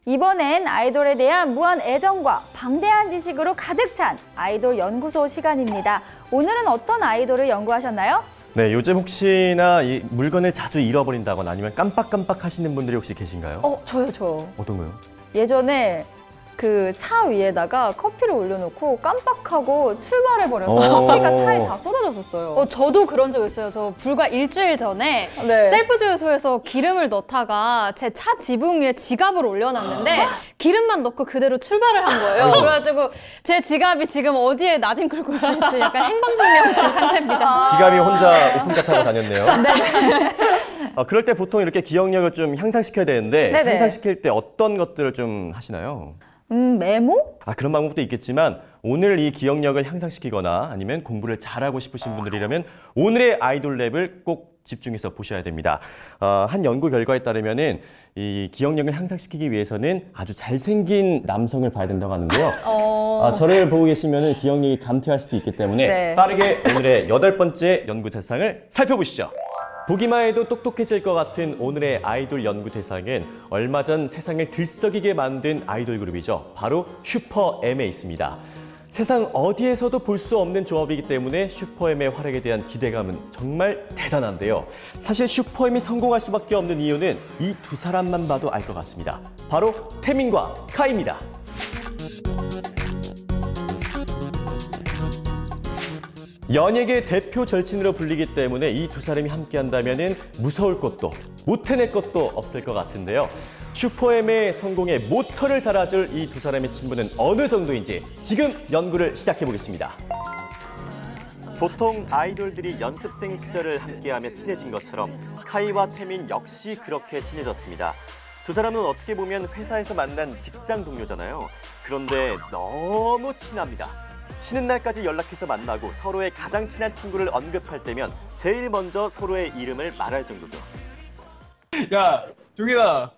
이번엔 아이돌에 대한 무한 애정과 방대한 지식으로 가득 찬 아이돌 연구소 시간입니다. 오늘은 어떤 아이돌을 연구하셨나요? 네, 요즘 혹시나 이 물건을 자주 잃어버린다거나 아니면 깜빡깜빡 하시는 분들이 혹시 계신가요? 저요. 어떤 거요? 예전에 그 차 위에다가 커피를 올려놓고 깜빡하고 출발해버려서 커피가 차에 다 쏟아졌었어요. 저도 그런 적 있어요. 저 불과 일주일 전에 셀프 주유소에서 기름을 넣다가 제 차 지붕 위에 지갑을 올려놨는데 기름만 넣고 그대로 출발을 한 거예요. 그래가지고 제 지갑이 지금 어디에 나뒹굴고 있을지 약간 행방불명 된 상태입니다. 지갑이 혼자 오픈카 타고 다녔네요. 네. 그럴 때 보통 이렇게 기억력을 좀 향상시켜야 되는데 네네. 향상시킬 때 어떤 것들을 좀 하시나요? 메모? 그런 방법도 있겠지만 오늘 이 기억력을 향상시키거나 아니면 공부를 잘하고 싶으신 분들이라면 오늘의 아이돌 랩을 꼭 집중해서 보셔야 됩니다. 한 연구 결과에 따르면은 이 기억력을 향상시키기 위해서는 아주 잘생긴 남성을 봐야 된다고 하는데요. 저를 보고 계시면은 기억력이 감퇴할 수도 있기 때문에 빠르게 오늘의 8번째 연구 대상을 살펴보시죠. 보기만 해도 똑똑해질 것 같은 오늘의 아이돌 연구 대상은 얼마 전 세상을 들썩이게 만든 아이돌 그룹이죠. 바로 슈퍼엠에 있습니다. 세상 어디에서도 볼 수 없는 조합이기 때문에 슈퍼엠의 활약에 대한 기대감은 정말 대단한데요. 사실 슈퍼엠이 성공할 수밖에 없는 이유는 이 두 사람만 봐도 알 것 같습니다. 바로 태민과 카이입니다. 연예계 대표 절친으로 불리기 때문에 이 두 사람이 함께한다면 무서울 것도 못 해낼 것도 없을 것 같은데요. 슈퍼엠의 성공에 모터를 달아줄 이 두 사람의 친분은 어느 정도인지 지금 연구를 시작해 보겠습니다. 보통 아이돌들이 연습생 시절을 함께하며 친해진 것처럼 카이와 태민 역시 그렇게 친해졌습니다. 두 사람은 어떻게 보면 회사에서 만난 직장 동료잖아요. 그런데 너무 친합니다. 쉬는 날까지 연락해서 만나고 서로의 가장 친한 친구를 언급할 때면 제일 먼저 서로의 이름을 말할 정도죠. 야, 종현아.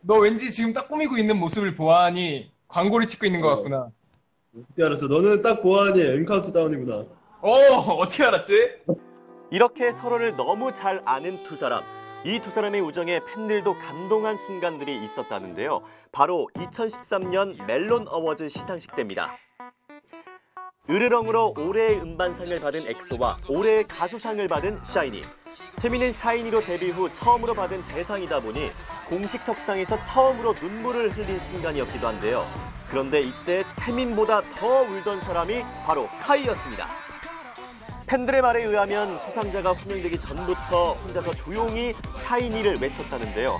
너 왠지 지금 딱 꾸미고 있는 모습을 보아하니 광고를 찍고 있는 것 같구나. 어떻게 알았어? 너는 딱 보아하니 M 카운트다운이구나. 어떻게 알았지? 이렇게 서로를 너무 잘 아는 두 사람. 이 두 사람의 우정에 팬들도 감동한 순간들이 있었다는데요. 바로 2013년 멜론 어워즈 시상식 때입니다. 으르렁으로 올해의 음반상을 받은 엑소와 올해의 가수상을 받은 샤이니. 태민은 샤이니로 데뷔 후 처음으로 받은 대상이다 보니 공식 석상에서 처음으로 눈물을 흘린 순간이었기도 한데요. 그런데 이때 태민보다 더 울던 사람이 바로 카이였습니다. 팬들의 말에 의하면 수상자가 호명되기 전부터 혼자서 조용히 샤이니를 외쳤다는데요.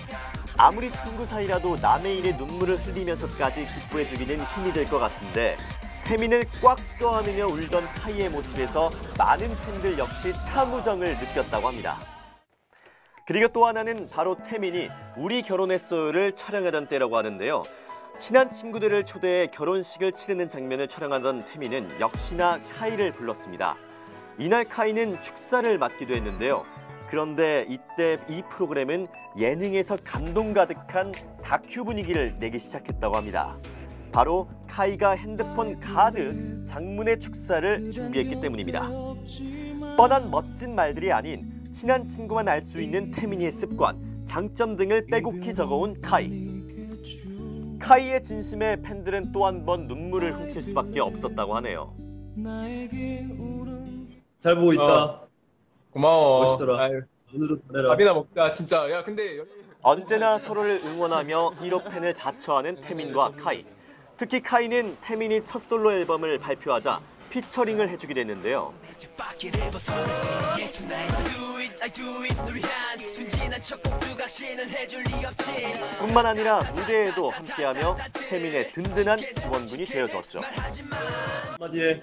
아무리 친구 사이라도 남의 일에 눈물을 흘리면서까지 기뻐해주기는 힘이 될 것 같은데 태민을 꽉 껴안으며 울던 카이의 모습에서 많은 팬들 역시 참우정을 느꼈다고 합니다. 그리고 또 하나는 바로 태민이 우리 결혼했어요를 촬영하던 때라고 하는데요. 친한 친구들을 초대해 결혼식을 치르는 장면을 촬영하던 태민은 역시나 카이를 불렀습니다. 이날 카이는 축사를 맡기도 했는데요. 그런데 이때 이 프로그램은 예능에서 감동 가득한 다큐 분위기를 내기 시작했다고 합니다. 바로 카이가 핸드폰 가득 장문의 축사를 준비했기 때문입니다. 뻔한 멋진 말들이 아닌 친한 친구만 알 수 있는 태민이의 습관, 장점 등을 빼곡히 적어온 카이. 카이의 진심에 팬들은 또 한 번 눈물을 훔칠 수밖에 없었다고 하네요. 잘 보고 있다. 고마워. 멋있더라. 오늘도 잘해라. 밥이나 먹자 진짜. 야 근데 언제나 서로를 응원하며 1호 팬을 자처하는 태민과 카이. 특히 카이는 태민이 첫 솔로 앨범을 발표하자 피처링을 해주기도 했는데요. 뿐만 아니라 무대에도 함께하며 태민의 든든한 지원군이 되어줬죠. 한마디에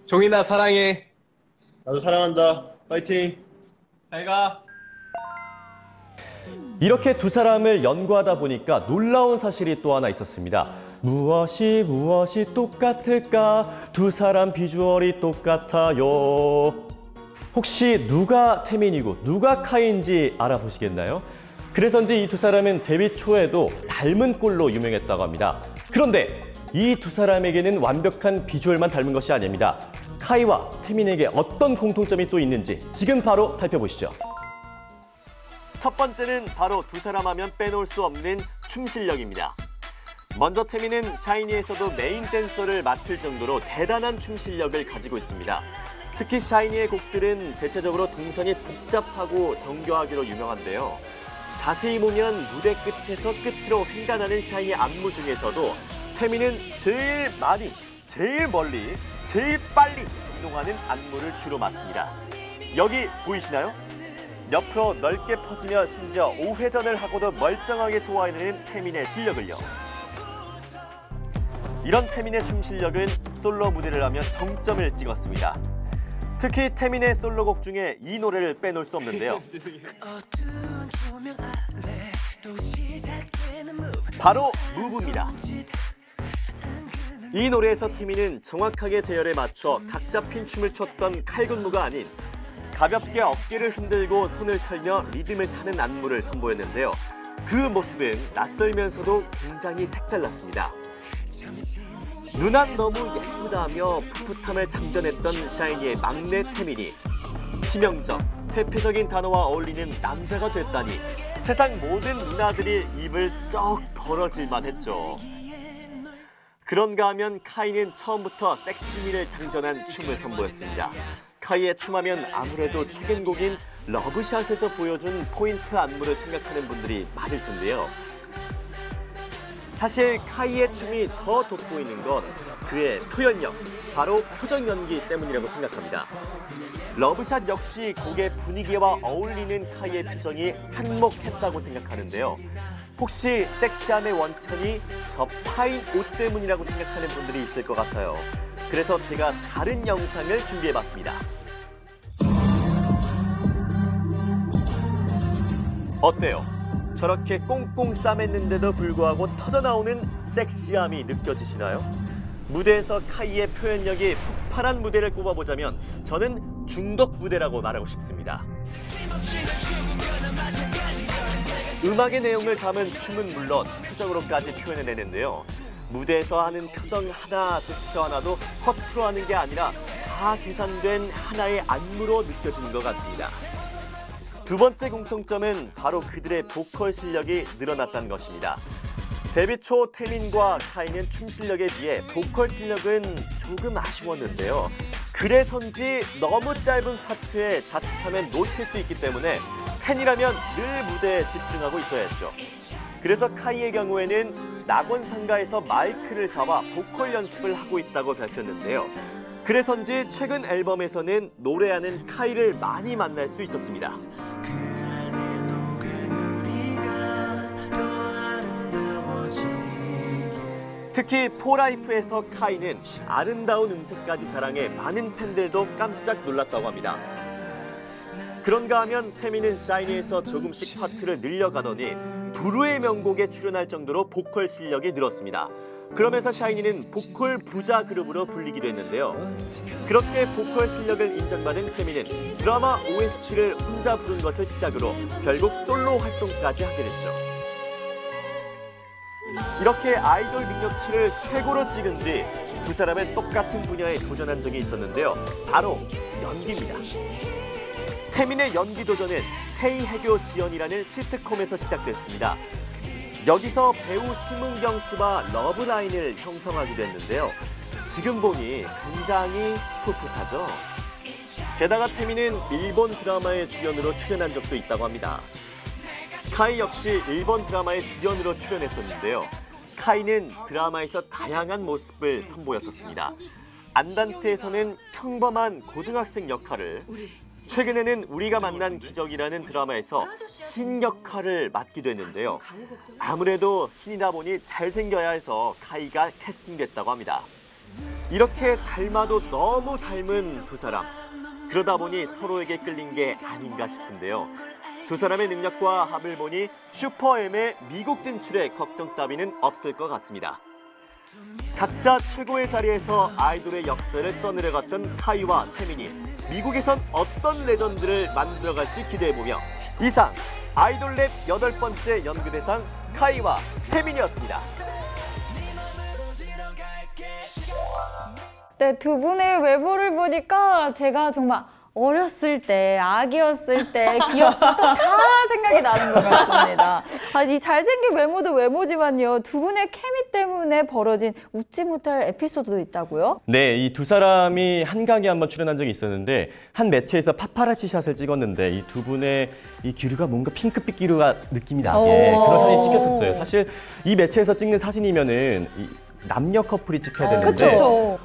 종인아 사랑해. 나도 사랑한다. 파이팅. 잘 가. 이렇게 두 사람을 연구하다 보니까 놀라운 사실이 또 하나 있었습니다. 무엇이 똑같을까? 두 사람 비주얼이 똑같아요. 혹시 누가 태민이고 누가 카이인지 알아보시겠나요? 그래서인지 이 두 사람은 데뷔 초에도 닮은 꼴로 유명했다고 합니다. 그런데 이 두 사람에게는 완벽한 비주얼만 닮은 것이 아닙니다. 카이와 태민에게 어떤 공통점이 또 있는지 지금 바로 살펴보시죠. 첫 번째는 바로 두 사람 하면 빼놓을 수 없는 춤 실력입니다. 먼저 태민은 샤이니에서도 메인 댄서를 맡을 정도로 대단한 춤 실력을 가지고 있습니다. 특히 샤이니의 곡들은 대체적으로 동선이 복잡하고 정교하기로 유명한데요. 자세히 보면 무대 끝에서 끝으로 횡단하는 샤이니 안무 중에서도 태민은 제일 많이, 제일 멀리, 제일 빨리 이동하는 안무를 주로 맡습니다. 여기 보이시나요? 옆으로 넓게 퍼지며 심지어 5회전을 하고도 멀쩡하게 소화해내는 태민의 실력을요. 이런 태민의 춤 실력은 솔로 무대를 하며 정점을 찍었습니다. 특히 태민의 솔로곡 중에 이 노래를 빼놓을 수 없는데요. 바로 무브입니다. 이 노래에서 태민은 정확하게 대열에 맞춰 각 잡힌 춤을 췄던 칼군무가 아닌 가볍게 어깨를 흔들고 손을 털며 리듬을 타는 안무를 선보였는데요. 그 모습은 낯설면서도 굉장히 색달랐습니다. 누난 너무 예쁘다며 풋풋함을 장전했던 샤이니의 막내 태민이 치명적, 퇴폐적인 단어와 어울리는 남자가 됐다니 세상 모든 누나들이 입을 쩍 벌어질만 했죠. 그런가 하면 카이는 처음부터 섹시미를 장전한 춤을 선보였습니다. 카이의 춤하면 아무래도 최근 곡인 러브샷에서 보여준 포인트 안무를 생각하는 분들이 많을 텐데요. 사실 카이의 춤이 더 돋보이는 건 그의 표현력, 바로 표정 연기 때문이라고 생각합니다. 러브샷 역시 곡의 분위기와 어울리는 카이의 표정이 한몫했다고 생각하는데요. 혹시 섹시함의 원천이 저 파인 옷 때문이라고 생각하는 분들이 있을 것 같아요. 그래서 제가 다른 영상을 준비해봤습니다. 어때요? 저렇게 꽁꽁 싸맸는데도 불구하고 터져나오는 섹시함이 느껴지시나요? 무대에서 카이의 표현력이 폭발한 무대를 꼽아보자면 저는 중독 무대라고 말하고 싶습니다. 음악의 내용을 담은 춤은 물론 표정으로까지 표현해내는데요. 무대에서 하는 표정 하나, 제스처 하나도 허투루 하는 게 아니라 다 계산된 하나의 안무로 느껴지는 것 같습니다. 두 번째 공통점은 바로 그들의 보컬 실력이 늘어났다는 것입니다. 데뷔 초 태민과 카이는 춤 실력에 비해 보컬 실력은 조금 아쉬웠는데요. 그래서인지 너무 짧은 파트에 자칫하면 놓칠 수 있기 때문에 팬이라면 늘 무대에 집중하고 있어야 했죠. 그래서 카이의 경우에는 낙원상가에서 마이크를 사와 보컬 연습을 하고 있다고 밝혔는데요. 그래서인지 최근 앨범에서는 노래하는 카이를 많이 만날 수 있었습니다. 특히 포라이프에서 카이는 아름다운 음색까지 자랑해 많은 팬들도 깜짝 놀랐다고 합니다. 그런가 하면 태민은 샤이니에서 조금씩 파트를 늘려가더니 부르의 명곡에 출연할 정도로 보컬 실력이 늘었습니다. 그러면서 샤이니는 보컬 부자 그룹으로 불리기도 했는데요. 그렇게 보컬 실력을 인정받은 태민은 드라마 OST를 혼자 부른 것을 시작으로 결국 솔로 활동까지 하게 됐죠. 이렇게 아이돌 능력치를 최고로 찍은 뒤 두 사람은 똑같은 분야에 도전한 적이 있었는데요. 바로 연기입니다. 태민의 연기 도전은 태희해교 지연이라는 시트콤에서 시작됐습니다. 여기서 배우 심은경 씨와 러브라인을 형성하기도 했는데요. 지금 보니 굉장히 풋풋하죠. 게다가 태민은 일본 드라마의 주연으로 출연한 적도 있다고 합니다. 카이 역시 일본 드라마의 주연으로 출연했었는데요. 카이는 드라마에서 다양한 모습을 선보였었습니다. 안단테에서는 평범한 고등학생 역할을, 최근에는 우리가 만난 기적이라는 드라마에서 신 역할을 맡기도 했는데요. 아무래도 신이다 보니 잘생겨야 해서 카이가 캐스팅됐다고 합니다. 이렇게 닮아도 너무 닮은 두 사람. 그러다 보니 서로에게 끌린 게 아닌가 싶은데요. 두 사람의 능력과 합을 보니 슈퍼엠의 미국 진출에 걱정 따위는 없을 것 같습니다. 각자 최고의 자리에서 아이돌의 역사를 써내려갔던 카이와 태민이 미국에선 어떤 레전드를 만들어갈지 기대해보며 이상 아이돌랩 8번째 연구대상 카이와 태민이었습니다. 네, 두 분의 외모를 보니까 제가 정말 어렸을 때, 아기였을 때 기억부터 다 생각이 생각이 나는 것 같습니다. 이 잘생긴 외모도 외모지만요. 두 분의 케미 때문에 벌어진 웃지 못할 에피소드도 있다고요? 네, 이 두 사람이 한강에 한번 출연한 적이 있었는데 한 매체에서 파파라치 샷을 찍었는데 이 두 분의 이 기류가 뭔가 핑크빛 기류가 느낌이 나게 그런 사진이 찍혔었어요. 사실 이 매체에서 찍는 사진이면은 남녀 커플이 찍혀야 되는데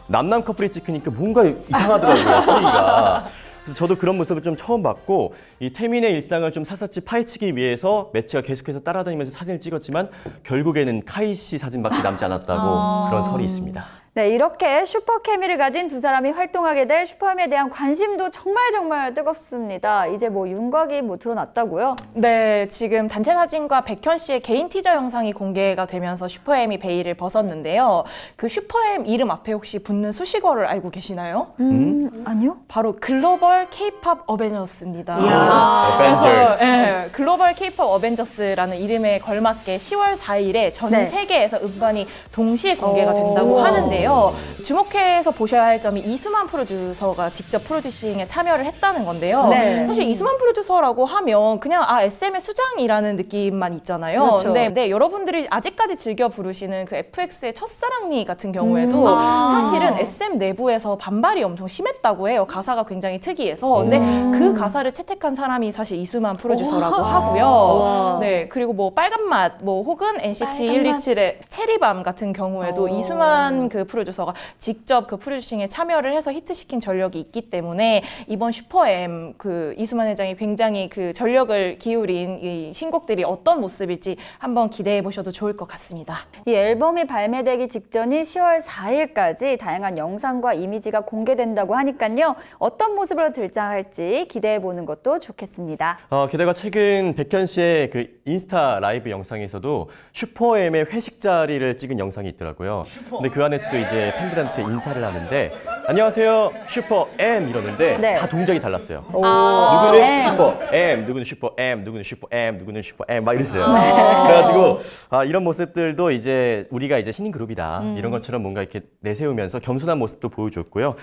남남 커플이 찍히니까 뭔가 이상하더라고요, 분위기가. 그래서 저도 그런 모습을 좀 처음 봤고 이 태민의 일상을 좀 샅샅이 파헤치기 위해서 매체가 계속해서 따라다니면서 사진을 찍었지만 결국에는 카이 씨 사진밖에 남지 않았다고 그런 설이 있습니다. 네, 이렇게 슈퍼 케미를 가진 두 사람이 활동하게 될 슈퍼엠에 대한 관심도 정말 뜨겁습니다. 이제 윤곽이 드러났다고요? 네, 지금 단체 사진과 백현 씨의 개인 티저 영상이 공개가 되면서 슈퍼엠이 베일을 벗었는데요. 그 슈퍼엠 이름 앞에 혹시 붙는 수식어를 알고 계시나요? 아니요. 바로 글로벌 K-팝 어벤져스입니다. 어벤져스. 네, 글로벌 K-팝 어벤져스라는 이름에 걸맞게 10월 4일에 전 세계에서 음반이 동시에 공개가 된다고 하는데요. 주목해서 보셔야 할 점이 이수만 프로듀서가 직접 프로듀싱에 참여를 했다는 건데요. 사실 이수만 프로듀서라고 하면 그냥 SM의 수장이라는 느낌만 있잖아요. 그렇죠. 근데 여러분들이 아직까지 즐겨 부르시는 그 FX의 첫사랑니 같은 경우에도 사실은 SM 내부에서 반발이 엄청 심했다고 해요. 가사가 굉장히 특이해서. 근데 그 가사를 채택한 사람이 사실 이수만 프로듀서라고 하고요. 네, 그리고 빨간맛, 혹은 NCT 127의 체리밤 같은 경우에도 이수만 그 프로듀서가 직접 그 프로듀싱에 참여를 해서 히트시킨 전력이 있기 때문에 이번 슈퍼엠 그 이수만 회장이 굉장히 그 전력을 기울인 이 신곡들이 어떤 모습일지 한번 기대해 보셔도 좋을 것 같습니다. 이 앨범이 발매되기 직전인 10월 4일까지 다양한 영상과 이미지가 공개된다고 하니까요. 어떤 모습으로 등장할지 기대해 보는 것도 좋겠습니다. 게다가 최근 백현 씨의 그 인스타 라이브 영상에서도 슈퍼엠의 회식 자리를 찍은 영상이 있더라고요. 근데 그 안에서도 이제 팬들한테 인사를 하는데 안녕하세요 슈퍼엠 이러는데 다 동작이 달랐어요. 누구는 슈퍼엠, 누구는 슈퍼엠, 누구는 슈퍼엠, 누구는 슈퍼엠 막 이랬어요. 그래가지고 이런 모습들도 이제 우리가 이제 신인 그룹이다 이런 것처럼 뭔가 이렇게 내세우면서 겸손한 모습도 보여줬고요.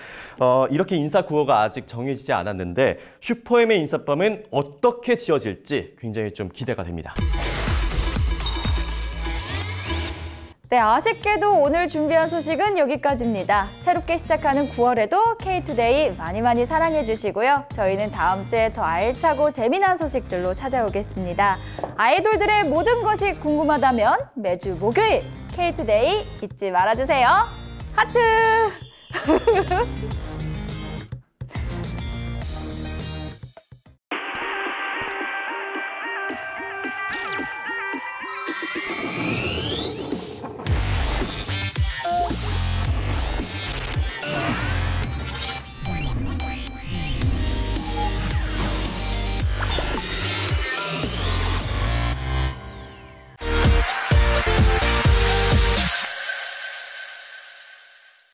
이렇게 인사 구호가 아직 정해지지 않았는데 슈퍼엠의 인사법은 어떻게 지어질지 굉장히 좀 기대가 됩니다. 네, 아쉽게도 오늘 준비한 소식은 여기까지입니다. 새롭게 시작하는 9월에도 K-투데이 많이 사랑해 주시고요. 저희는 다음 주에 더 알차고 재미난 소식들로 찾아오겠습니다. 아이돌들의 모든 것이 궁금하다면 매주 목요일 K-투데이 잊지 말아주세요. 하트!